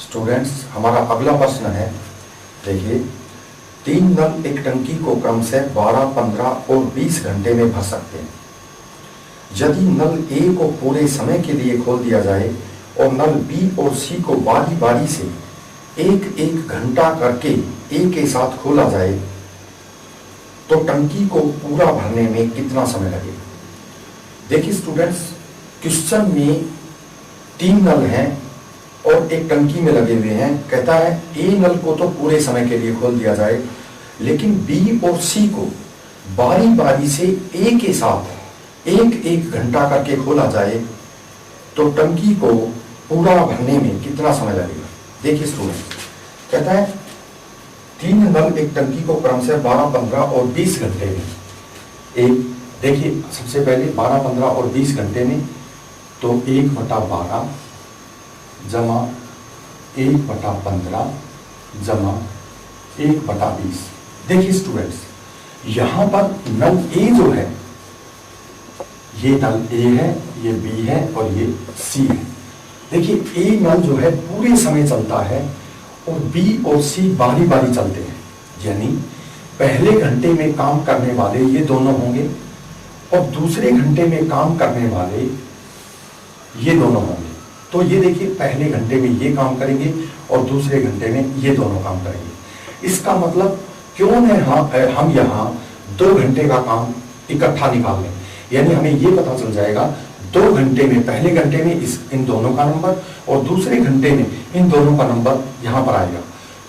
Students, हमारा अगला प्रश्न है। देखिए, 3 नल एक टंकी को क्रम से 12, 15 और 20 घंटे में भर सकते हैं। यदि नल ए को पूरे समय के लिए खोल दिया जाए और नल बी और सी को बारी बारी से एक एक घंटा करके ए के साथ खोला जाए तो टंकी को पूरा भरने में कितना समय लगेगा। देखिए स्टूडेंट्स, क्वेश्चन में 3 नल हैं और एक टंकी में लगे हुए हैं। कहता है ए नल को तो पूरे समय के लिए खोल दिया जाए, लेकिन बी और सी को बारी बारी से ए के साथ एक एक घंटा करके खोला जाए तो टंकी को पूरा भरने में कितना समय लगेगा। देखिए स्टूडेंट, कहता है 3 नल एक टंकी को क्रम से 12, 15 और 20 घंटे में एक। देखिए सबसे पहले 12, 15 और 20 घंटे में तो 1/12 जमा 1/15 जमा 1/20। देखिए स्टूडेंट्स, यहां पर नल ए जो है, ये नल ए है, ये बी है और ये सी है। देखिए ए नल जो है पूरे समय चलता है और बी और सी बारी बारी चलते हैं, यानी पहले घंटे में काम करने वाले ये दोनों होंगे और दूसरे घंटे में काम करने वाले ये दोनों होंगे। तो ये देखिए, पहले घंटे में ये काम करेंगे और दूसरे घंटे में ये दोनों काम करेंगे। इसका मतलब क्यों है हम यहाँ 2 घंटे का काम इकट्ठा निकाल लें, यानी हमें ये पता चल जाएगा 2 घंटे में, पहले घंटे में इन दोनों का नंबर और दूसरे घंटे में इन दोनों का नंबर यहाँ पर आएगा।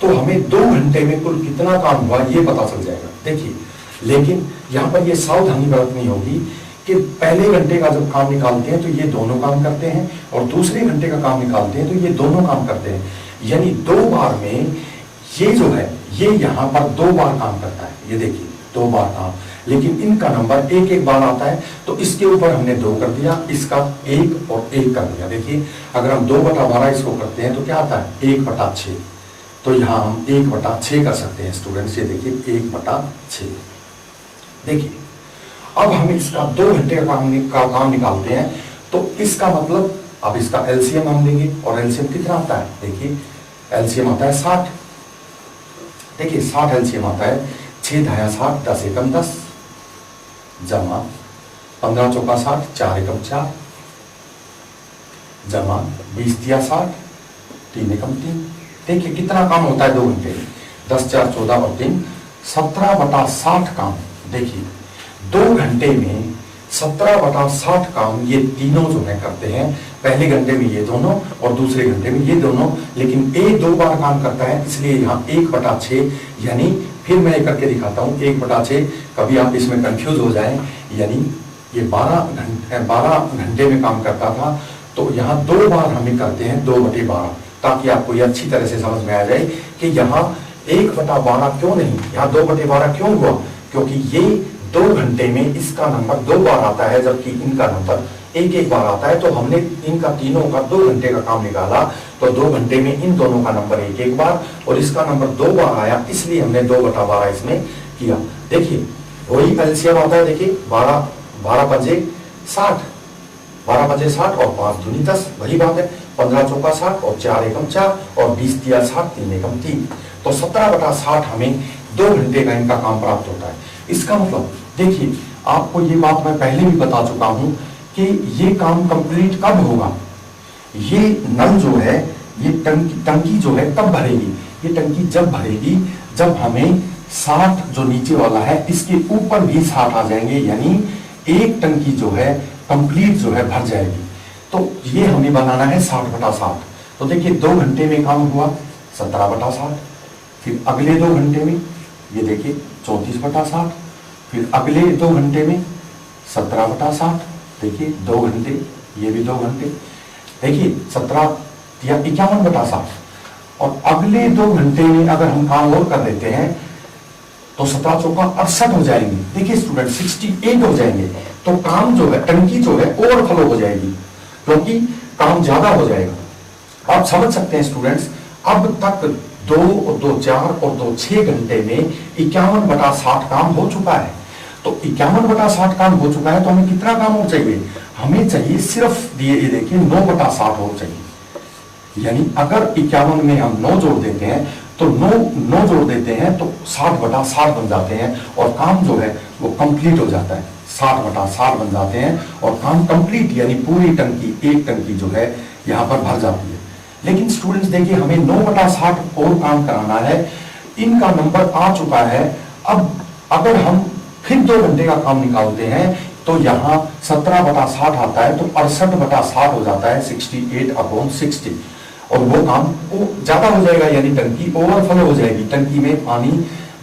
तो हमें 2 घंटे में कुल कितना काम हुआ ये पता चल जाएगा। देखिए, लेकिन यहाँ पर ये सावधानी बरतनी होगी कि पहले घंटे का जब काम निकालते हैं तो ये दोनों काम करते हैं और दूसरे घंटे का काम निकालते हैं तो ये दोनों काम करते हैं, यानी 2 बार में ये जो है ये यहाँ पर 2 बार काम करता है। ये देखिए 2 बार काम, लेकिन इनका नंबर एक एक बार आता है तो इसके ऊपर हमने 2 कर दिया, इसका 1 और 1 कर दिया। देखिए अगर हम 2/12 इसको करते हैं तो क्या आता है 1/6। तो यहाँ हम 1/6 कर सकते हैं स्टूडेंट्स। ये देखिए 1/6। देखिए अब हम इसका 2 घंटे का काम निकालते हैं तो इसका मतलब अब इसका एलसीएम हम लेंगे और एलसीएम कितना आता है। देखिए एलसीएम आता है 60। देखिए 60 एलसीएम आता है। 6 धाया 60, 10 एकम 10 जमा 15 चौका 60, 4 एकम 4 जमा 20 दिया 60, 3 एकम 3। देखिए कितना काम होता है 2 घंटे में। 10, 4, 14 और 3 17/60 काम। देखिए 2 घंटे में 17/60 काम ये तीनों जो है करते हैं। पहले घंटे में ये दोनों और दूसरे घंटे में ये दोनों, लेकिन ए 2 बार काम करता है, इसलिए यहाँ 1/6, यानी फिर मैं एक करके दिखाता हूँ 1/6। कभी आप इसमें कंफ्यूज हो जाएं, यानी ये 12 घंटे में काम करता था तो यहाँ 2 बार हमें करते हैं 2/12, ताकि आपको ये अच्छी तरह से समझ में आ जाए कि यहाँ 1/12 क्यों नहीं, यहाँ 2/12 क्यों हुआ, क्योंकि ये 2 घंटे में इसका नंबर 2 बार आता है जबकि इनका नंबर एक एक बार आता है। तो हमने इनका तीनों का 2 घंटे का काम निकाला तो 2 घंटे में इन दोनों का नंबर एक एक बार और इसका नंबर 2 बार आया, इसलिए हमने 2/12 इसमें किया। देखिए वही एलसीएम आता है। देखिए 12 पंजे 60, 12 पंजे 60 और 5 दूनी 10, वही बात है। 15 चौका 60 और 4 एकम 4 और 20 दिया 60, 3 एकम 3। तो 17/60 हमें 2 घंटे का इनका काम प्राप्त होता है। इसका मतलब देखिए, आपको ये बात मैं पहले भी बता चुका हूं कि ये काम कंप्लीट कब होगा। ये नल जो है, ये टंकी जो है कब भरेगी। ये टंकी जब भरेगी जब हमें 60 जो नीचे वाला है इसके ऊपर भी 60 आ जाएंगे, यानी एक टंकी जो है कंप्लीट जो है भर जाएगी। तो ये हमें बनाना है 60/60। तो देखिए 2 घंटे में काम हुआ 17/60, फिर अगले 2 घंटे में ये देखिए 34/60, फिर अगले 2 घंटे में 17/60। देखिए 2 घंटे, ये भी 2 घंटे। देखिए 17 या 51/60 और अगले 2 घंटे में अगर हम काम और कर देते हैं तो 17 चौका 68 हो जाएंगे। देखिए स्टूडेंट 68 हो जाएंगे। तो काम जो है, टंकी जो है ओवरफ्लो हो जाएगी क्योंकि काम ज्यादा हो जाएगा। आप समझ सकते हैं स्टूडेंट्स, अब तक 2 और 2 4 और 2 6 घंटे में 51/60 काम हो चुका है। तो 51/60 काम हो चुका है तो हमें कितना काम और चाहिए, हमें चाहिए सिर्फ ये देखिए 9/60 और चाहिए। यानी अगर 51 में हम 9 जोड़ देते हैं तो 9 जोड़ देते हैं तो 60/60 बन जाते हैं और काम जो है वो कंप्लीट हो जाता है। 60/60 बन जाते हैं और काम कंप्लीट यानी पूरी टंकी, एक टंकी जो है यहां पर भर जाती है। लेकिन स्टूडेंट्स देखिए, हमें 9/60 और काम कराना है, इनका नंबर आ चुका है। अब अगर हम फिर 2 घंटे का काम निकालते हैं तो यहां 17/60 आता है तो 68/60 हो जाता है, 68/60, और वो काम वो ज्यादा हो जाएगा, यानी टंकी ओवरफ्लो हो जाएगी, टंकी में पानी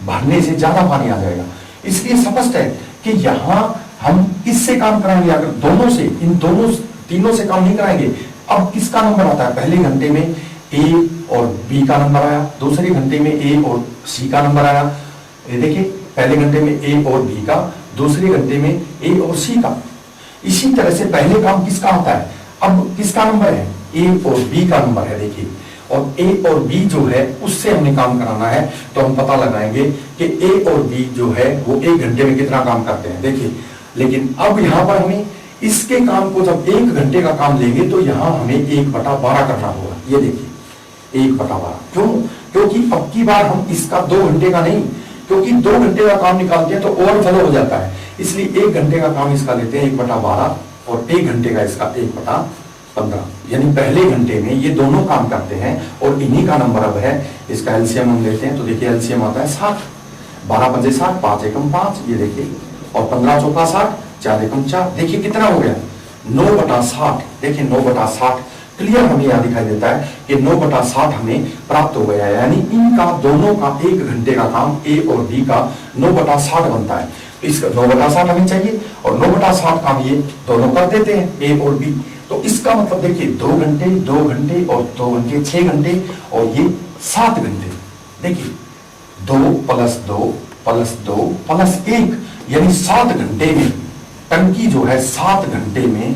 भरने से ज्यादा पानी आ जाएगा। इसलिए स्पष्ट है कि यहां हम किससे काम कराएंगे, अगर दोनों से, इन दोनों तीनों से काम नहीं कराएंगे। अब किसका नंबर आता है, पहले घंटे में ए और बी का नंबर आया, दूसरे घंटे में ए और सी का नंबर आया। ये देखिए, पहले घंटे में ए और बी का, दूसरे घंटे में ए और सी का। इसी तरह से पहले काम किसका आता है, अब किसका नंबर है, ए और बी का नंबर है। देखिए, और ए और बी जो है उससे हमने काम कराना है, तो हम पता लगाएंगे कि ए और बी जो है वो 1 घंटे में कितना काम करते हैं। देखिए, लेकिन अब यहां पर हमें इसके काम को जब 1 घंटे का काम लेंगे तो यहां हमें 1/12 करना होगा। ये देखिए 1/12, क्यों, क्योंकि अब की बार हम इसका 2 घंटे का नहीं, क्योंकि 2 घंटे का काम निकालते हैं तो ओवरफ्लो हो जाता है, इसलिए 1 घंटे का काम इसका लेते हैं 1/12 और 1 घंटे का इसका 1/15, यानी पहले घंटे में ये दोनों काम करते हैं और इन्हीं का नंबर अब है। इसका एलसीएम हम लेते हैं तो देखिए एलसीएम आता है 60, 12 पंजे 60, 5 एकम 5, ये देखिए, और 15 चौका 60, 4 एकम 4, देखिए कितना हो गया 9/60। देखिए 9/60 क्लियर हमें यहां दिखाई देता है कि 9/60 हमें प्राप्त हो गया है, यानी इनका दोनों का 1 घंटे का काम ए और बी का 9/60 बनता है। इसका 9/60 हमें चाहिए और 9/60 काम ये दोनों कर देते हैं, ए और बी। तो इसका मतलब देखिए 2 घंटे, 2 घंटे और 2 घंटे 6 घंटे, और ये 7 घंटे। देखिए 2 + 2 + 2 + 1, यानी 7 घंटे में टंकी जो है 7 घंटे में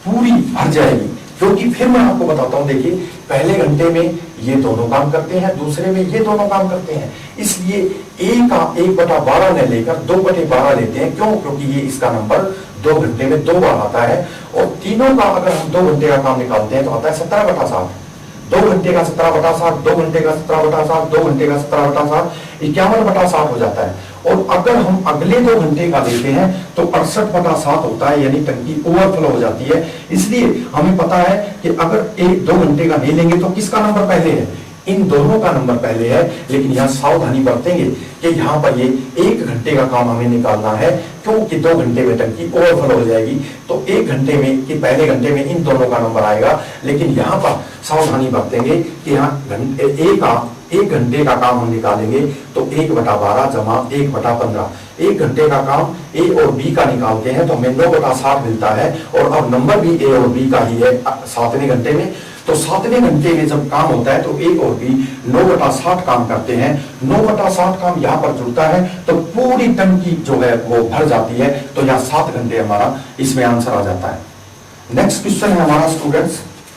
पूरी भर जाएगी। क्योंकि फिर मैं आपको बताता हूं, देखिए पहले घंटे में ये दोनों काम करते हैं, दूसरे में ये दोनों काम करते हैं, इसलिए ए का 1/12 न लेकर 2/12 लेते हैं। क्यों, क्योंकि ये इसका नंबर 2 घंटे में 2 बार आता है, और तीनों का अगर हम 2 घंटे का काम निकालते हैं तो आता है 17/60। 2 घंटे का 17/60, 2 घंटे का 17/60, 2 घंटे का 17/60, 51/60 हो जाता है। और अगर हम अगले 2 घंटे का लेते हैं तो 68/60 होता है, यानी टंकी ओवरफ्लो हो जाती है। इसलिए हमें पता है कि अगर 1-2 घंटे का नहीं लेंगे तो किसका नंबर पहले है, इन दोनों का नंबर पहले है। लेकिन यहाँ सावधानी बरतेंगे कि यहाँ पर ये 1 घंटे का काम हमें निकालना है, क्योंकि 2 घंटे में टंकी ओवरफ्लो हो जाएगी, तो 1 घंटे में कि पहले घंटे में इन दोनों का नंबर आएगा। लेकिन यहाँ पर सावधानी बरतेंगे कि यहाँ 1 घंटे का काम हम निकालेंगे तो 1/12 जमा 1/15, 1 घंटे का काम ए और बी का निकालते हैं तो हमें 9/60 मिलता है, और अब नंबर भी ए और बी का ही है 7वें घंटे में। तो 7वें घंटे में जब काम होता है तो ए और बी 9/60 काम करते हैं। 9/60 काम यहाँ पर जुड़ता है तो पूरी टंकी जो है वो भर जाती है, तो यहाँ 7 घंटे हमारा इसमें आंसर आ जाता है। नेक्स्ट क्वेश्चन है हमारा स्टूडेंट्स,